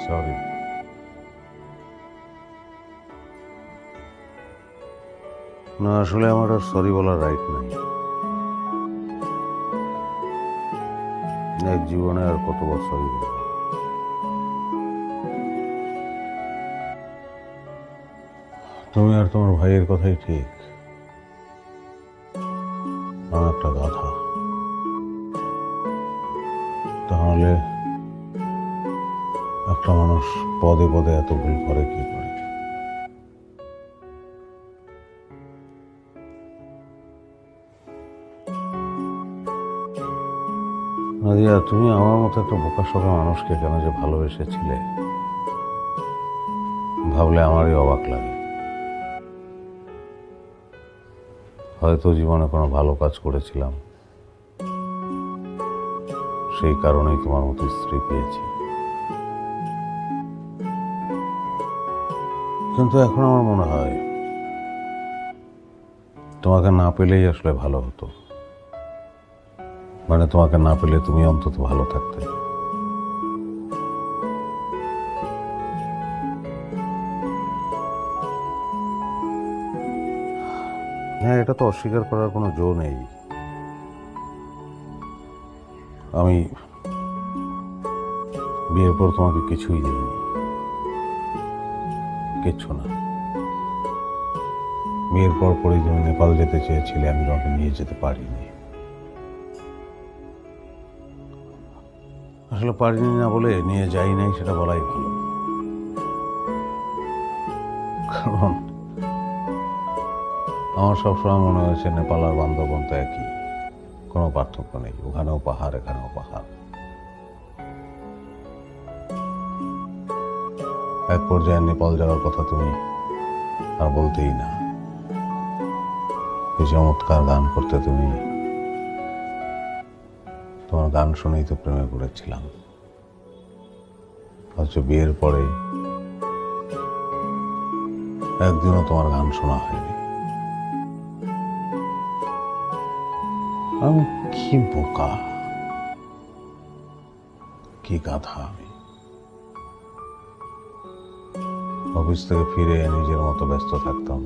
Sorry. না, আসলে আমার আর সরি বলার রাইট নাই। এক জীবনে আর কতবার সরি বলবো? তুমি আর তোমার ভাইয়ের কথাই ঠিক। আমি একটা গাধা। তাহলে একটা মানুষ পদে পদে এত ভুল করে কি করে? নাদিয়া, তুমি আমার মতো একটা বোকাশোকা মানুষকে কেন যে ভালোবেসেছিলে ভাবলে আমারই অবাক লাগে। হয়তো জীবনে কোনো ভালো কাজ করেছিলাম, সেই কারণেই তোমার মতো স্ত্রী পেয়েছি। কিন্তু এখন আমার মনে হয় তোমাকে না পেলেই আসলে ভালো হতো। মানে তোমাকে না পেলে তুমি অন্তত ভালো থাকতে। হ্যাঁ, এটা তো অস্বীকার করার কোনো জো নেই। আমি বিয়ের পর তোমাকে কিছুই দিইনি, কিচ্ছু না। বিয়ের পর পরই তুমি নেপাল যেতে চেয়েছিলে, আমি তোমাকে নিয়ে যেতে পারিনি। আসলে পারিনি না বলে নিয়ে যাই নাই সেটা বলাই ভালো। কারণ আমার সবসময় মনে হয়েছে নেপাল আর বান্দরবন তো একই, কোনো পার্থক্য নেই। ওখানেও পাহাড়, এখানেও পাহাড়। এক পর্যায়ে নেপাল যাওয়ার কথা তুমি আর বলতেই না। এই চমৎকার গান করতে তুমি, তোমার গান শুনেই তো প্রেমে পড়েছিলাম। অথচ বিয়ের পরে একদিনও তোমার গান শোনা হয়নি। আমি কি বোকা, কি গাধা আমি। অফিস থেকে ফিরে নিজের মতো ব্যস্ত থাকতাম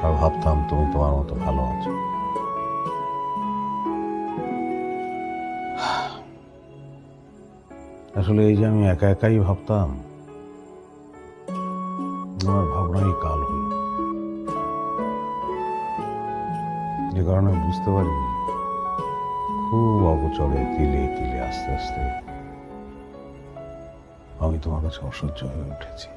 আর ভাবতাম তুমি তোমার মতো ভালো আছো। আসলে এই যে আমি একা একাই ভাবতাম, আমার ভাবনাই কাল হলো। যে কারণে বুঝতে পারিনি, খুব অগোচরে তিলে তিলে আস্তে আস্তে আমি তোমার কাছে অসহ্য হয়ে উঠেছি।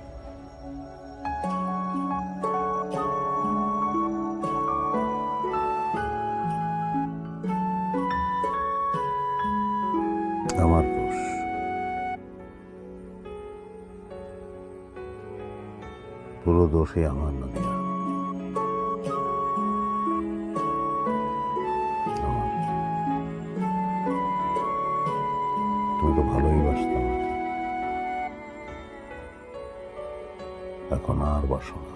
আমার দোষ, পুরো দোষই আমার। নদিয়া, আমার। তুমি তো ভালোই বাসতাম, এখন আর বাসো না।